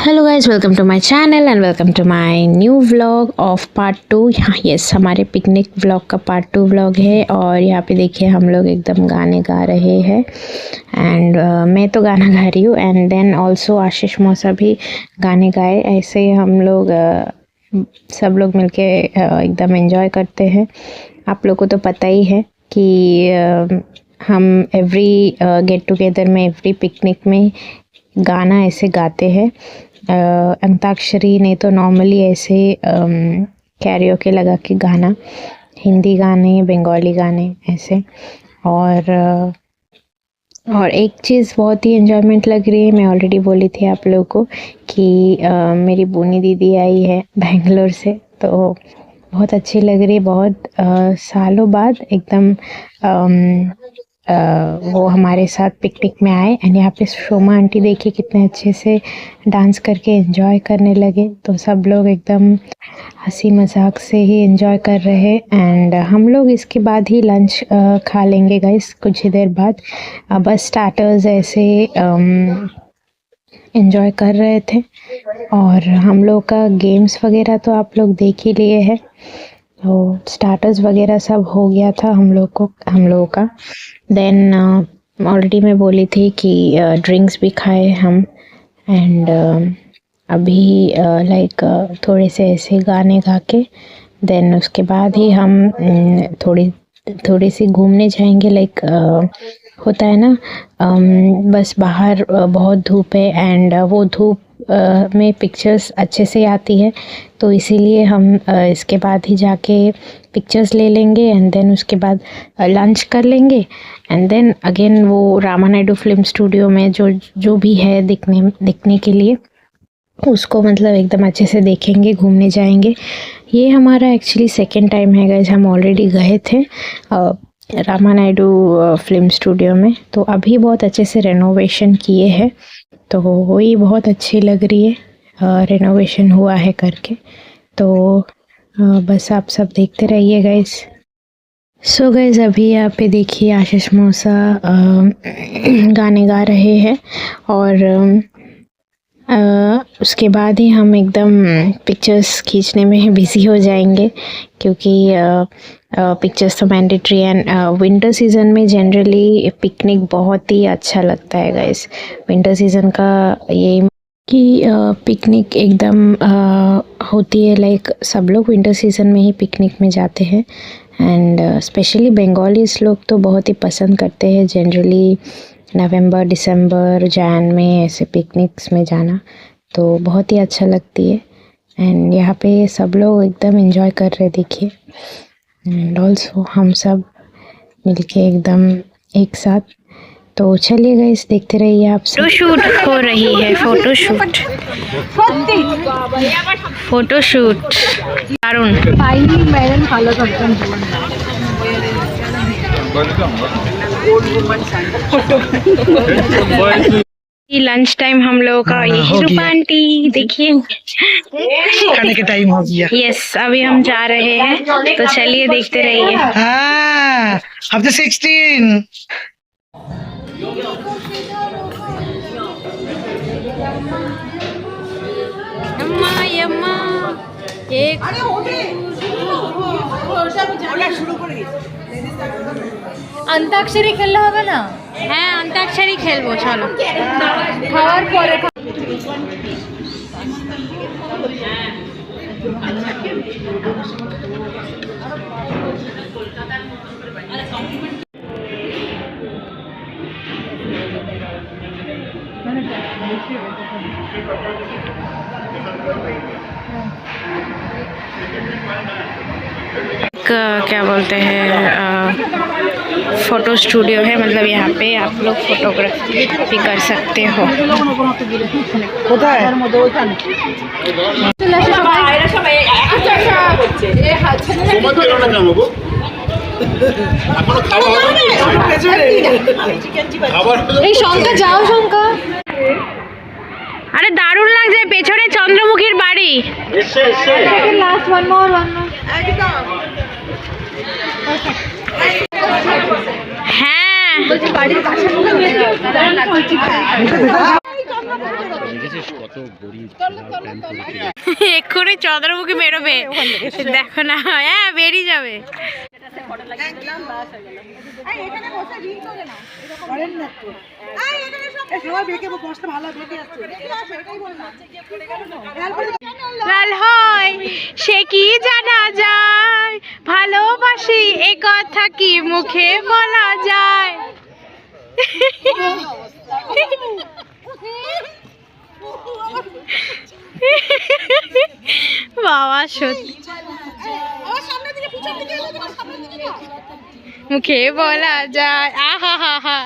Hello guys, welcome to my channel and welcome to my new vlog of part 2। Yes, हमारे picnic vlog का part 2 vlog है। और यहाँ पे देखिए हम लोग एकदम गाने गा रहे हैं एंड मैं तो गाना गा रही हूँ एंड देन ऑल्सो आशीष मौसा भी गाने गाए। ऐसे हम लोग सब लोग मिलके एकदम एंजॉय करते हैं। आप लोगों को तो पता ही है कि हम एवरी गेट टुगेदर में, एवरी पिकनिक में गाना ऐसे गाते हैं। अंताक्षरी नहीं तो नॉर्मली ऐसे कैरियोके लगा के गाना, हिंदी गाने, बंगाली गाने ऐसे। और एक चीज़ बहुत ही एंजॉयमेंट लग रही है। मैं ऑलरेडी बोली थी आप लोगों को कि मेरी बूनी दीदी आई है बेंगलोर से, तो बहुत अच्छी लग रही है। बहुत सालों बाद एकदम वो हमारे साथ पिकनिक में आए एंड यहाँ पे शोमा आंटी देखिए कितने अच्छे से डांस करके एंजॉय करने लगे। तो सब लोग एकदम हंसी मजाक से ही एंजॉय कर रहे हैं एंड हम लोग इसके बाद ही लंच खा लेंगे गाइस, कुछ ही देर बाद। बस स्टार्टर्स ऐसे एंजॉय कर रहे थे और हम लोग का गेम्स वगैरह तो आप लोग देख ही लिए हैं। तो स्टार्टर्स वगैरह सब हो गया था हम लोगों का। देन ऑलरेडी मैं बोली थी कि ड्रिंक्स भी खाए हम एंड अभी लाइक थोड़े से ऐसे गाने गा के देन उसके बाद ही हम थोड़ी सी घूमने जाएंगे। लाइक होता है ना, बस बाहर बहुत धूप है एंड वो धूप में पिक्चर्स अच्छे से आती है, तो इसीलिए हम इसके बाद ही जाके पिक्चर्स ले लेंगे एंड देन उसके बाद लंच कर लेंगे एंड देन अगेन वो रामा नायडू फिल्म स्टूडियो में जो भी है दिखने के लिए उसको मतलब एकदम अच्छे से देखेंगे, घूमने जाएंगे। ये हमारा एक्चुअली सेकेंड टाइम है गाइस। हम ऑलरेडी गए थे रामा नायडू फिल्म स्टूडियो में, तो अभी बहुत अच्छे से रेनोवेशन किए हैं, तो वही बहुत अच्छी लग रही है रेनोवेशन हुआ है करके। तो बस आप सब देखते रहिए गाइस। सो गाइस, अभी यहाँ पे देखिए आशीष मौसा गाने गा रहे हैं और उसके बाद ही हम एकदम पिक्चर्स खींचने में बिज़ी हो जाएंगे, क्योंकि पिक्चर्स तो मैंडेटरी एंड विंटर सीज़न में जनरली पिकनिक बहुत ही अच्छा लगता है गाइस। विंटर सीज़न का ये कि पिकनिक एकदम होती है, लाइक सब लोग विंटर सीज़न में ही पिकनिक में जाते हैं एंड स्पेशली बंगालीज लोग तो बहुत ही पसंद करते हैं जनरली नवंबर, दिसंबर, जैन में ऐसे पिकनिक्स में जाना, तो बहुत ही अच्छा लगती है। एंड यहाँ पे सब लोग एकदम एंजॉय कर रहे देखिए एंड ऑल्सो हम सब मिलके एकदम एक साथ। तो चलिए गाइस, देखते रहिए आप सब। फोटोशूट हो रही है, फोटोशूट दारुण। लंच टाइम हम लोगों का यही। रूपा आंटी देखिए खाने के टाइम हो गया। यस, अभी हम जा रहे हैं, तो चलिए देखते रहिए। अब तो 16 अंताक्षरी खेलলে হবে না? হ্যাঁ, अंताक्षरी খেলবো, চলো। খাওয়ার পরে क्या बोलते हैं, फ़ोटो स्टूडियो है, मतलब यहाँ पे आप लोग फोटोग्राफी कर सकते हो। এই শঙ্কা যাও শঙ্কা। আরে দারুণ লাগছে, পেছনে চন্দ্রমুখীর বাড়ি। লাস্ট ওয়ান মোর হ্যাঁ, বাড়ির পাশে এক্ষুনি চন্দ্রমুখী বেরোবে, দেখো না। হ্যাঁ, বেরিয়ে যাবে। হয় সে কি জানা যায়, ভালোবাসি এ কথা কি মুখে বলা যায়। বাবা সত্যি মুখে বলা যায়। আহা হা হা,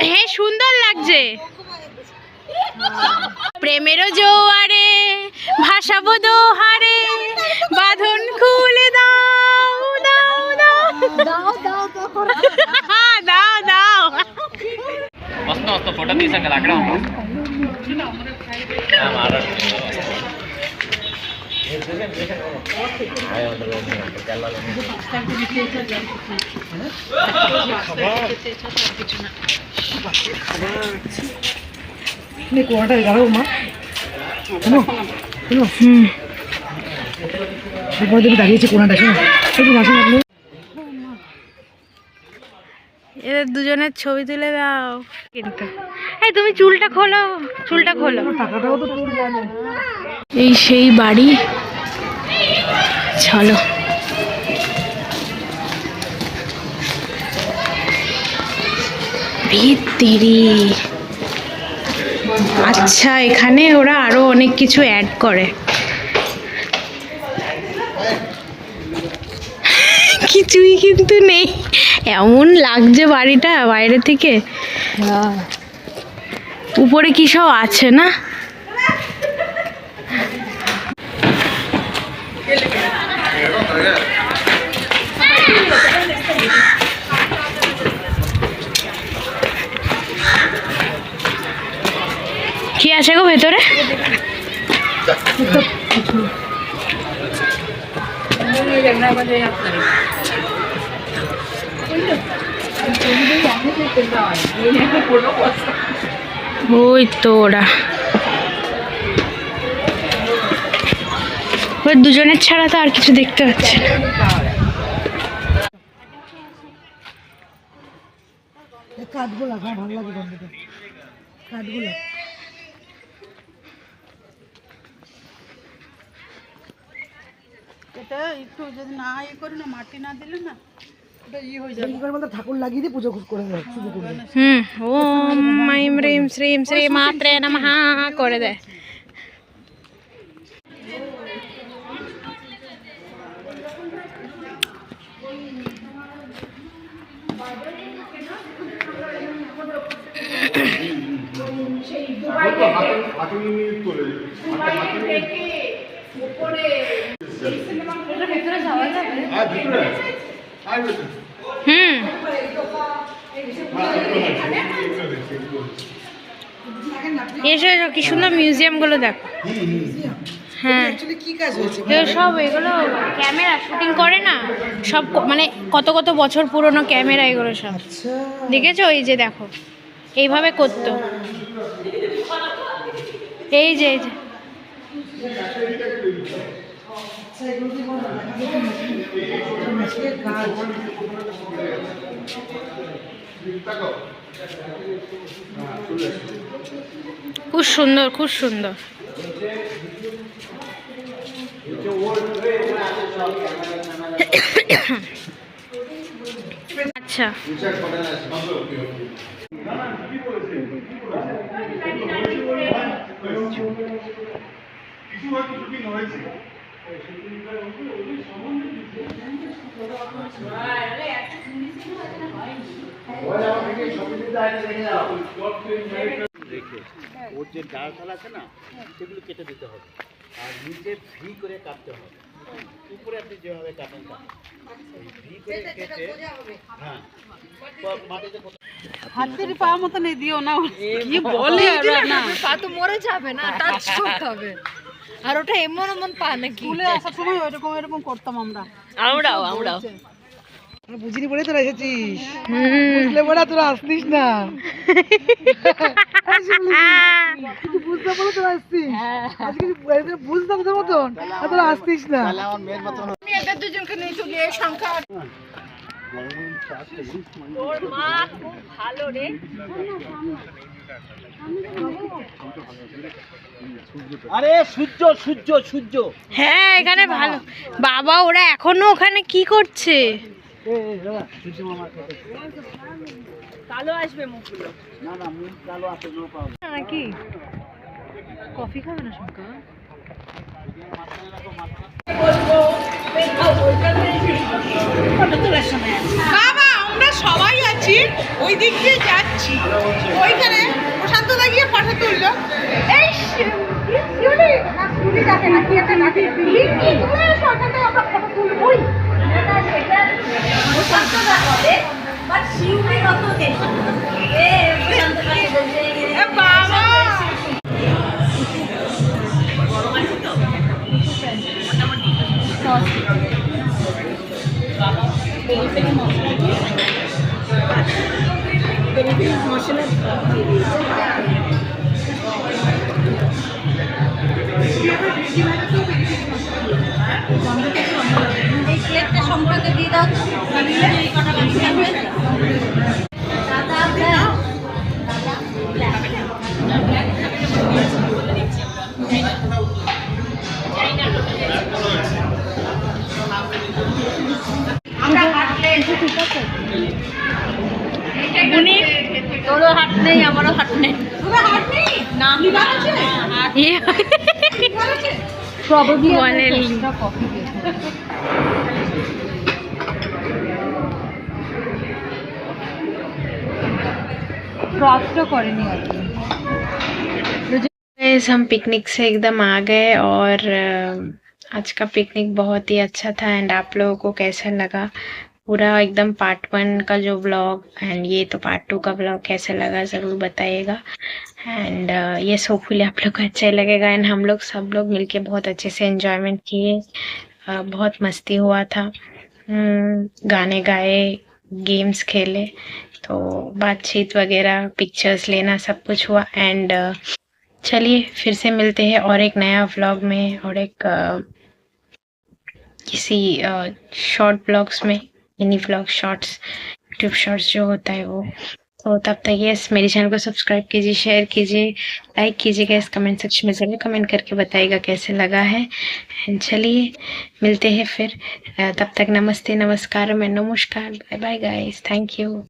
হ্যাঁ সুন্দর লাগছে। প্রেমেরও জোয়ারে ভাসাবো দোহারে, বাঁধন খুলে দাও দাও দাও দাও দাও দাও। मस्त मस्त फोटो తీసాక అక్కడ কোয়াটা গেল মা, দাঁড়িয়েছে কোনাটা, শোনো এদের দুজনের ছবি তুলে দাও। কিন্তু এই তুমি চুলটা খোলো, চুলটা খোলো। এই সেই বাড়ি, চলো। ভিতরি, আচ্ছা এখানে ওরা আরো অনেক কিছু অ্যাড করে। কিছুই কিন্তু নেই, এমন লাগছে বাড়িটা বাইরে থেকে। উপরে কি সব আছে না? কি আছে গো ভেতরে? ওই তো ওরা, ওই দুজনের ছাড়া তো আর কিছু দেখতে পাচ্ছি না। কাঠগুলো ভালো লাগে, কাঠগুলো এটা একটু যদি না করি না, মাটি না দিলে না ঠাকুর লাগিয়ে দিয়ে পুজো করে দেয়, শুরু করে দেয়। ওম মাইম রিম শ্রীম শ্রী মাত্রে নমঃ করে দেয়। এসো এসো, কি সুন্দর মিউজিয়াম গুলো দেখো। হ্যাঁ, সব এগুলো ক্যামেরা শুটিং করে না সব, মানে কত কত বছর পুরনো ক্যামেরা এগুলো সব। দেখেছো? এই যে দেখো, এইভাবে করতো। এই যে এই যে খুব সুন্দর, খুব সুন্দর। আচ্ছা ওর যে ডালখাল আছে না, সেগুলো কেটে দিতে হবে, আর নিচে ভি করে কাটতে হবে। উপরে আপনি যেভাবে কাটেন ভি করে কেটে, হ্যাঁ মাটিতে হাতের পা মতো নেই দিও না, কি বলে না, পা তো মরে যাবে না, টাচ করতে হবে। আর ওটা এমন এমন পা নাকি? স্কুলে আসার সময় ওইরকম এরকম করতাম আমরা। আমরাও বুঝিনি বলে তোরা এসেছিস, হুম বুঝলে বলে তোরা আসতিস না। কিছু বুঝতে বলে তোরা আসতিস, আজকে কিছু বুঝতাম তোর মতন আর তোরা আসতিস না। আরে সূর্য সূর্য সূর্য হ্যাঁ এখানে ভালো। বাবা ওরা এখনো ওখানে কি করছে? সূর্য মামার খেতে কালো আসবে মুখগুলো না না মুখ কালো আছে নো প্রবলেম নাকি কফি খাবে না শঙ্কা বাবা আমরা সবাই আছি ওই দিক দিয়ে যাচ্ছি ওইখানে প্রশান্ত দা গিয়ে ফটো তুললো এই শিউলি না শিউলি ডাকে না কি একটা ডাকে কি তুমি সরকারটা আমরা ফটো তুলবই না সেটা প্রশান্ত দা করে বাট শিউলি কত দেখ এ প্রশান্ত দা বলছে এ বাবা গরম আছে তো মোটামুটি সস পেরি পেরি মশলা দিয়ে পেরি পেরি মশলা এই প্লেটটা সম্পর্কে দিয়ে দাও এই কটা বাকি থাকবে দাদা আমরা হাঁটলে ঠিক আছে উনি তোরও হাট নেই আমারও হাট নেই তোরা হাট নেই না লিভার আছে লিভার আছে প্রবাবলি বলেন কফি ক্রসটা করেনি আর কি Guys, हम पिकनिक से एकदम आ गए और आज का पिकनिक बहुत ही अच्छा था एंड आप लोगों को कैसा लगा पूरा एकदम पार्ट 1 का जो व्लॉग एंड ये तो पार्ट 2 का व्लॉग कैसा लगा ज़रूर बताइएगा एंड ये होपफुली आप लोग को अच्छा ही लगेगा एंड हम लोग सब लोग मिलके बहुत अच्छे से एंजॉयमेंट किए बहुत मस्ती हुआ था गाने गाए गेम्स खेले तो बातचीत वगैरह पिक्चर्स लेना सब कुछ हुआ एंड चलिए फिर से मिलते हैं और एक नया व्लॉग में और एक किसी शॉर्ट ब्लॉग्स में mini vlog shorts YouTube shorts जो होता है वो तो तब तक यस मेरे चैनल को सब्सक्राइब कीजिए शेयर कीजिए लाइक कीजिएगा इस कमेंट सेक्शन में ज़रूर कमेंट करके बताइएगा कैसे लगा है एंड चलिए मिलते हैं फिर तब तक नमस्ते नमस्कार मैं नमस्कार bye bye guys thank you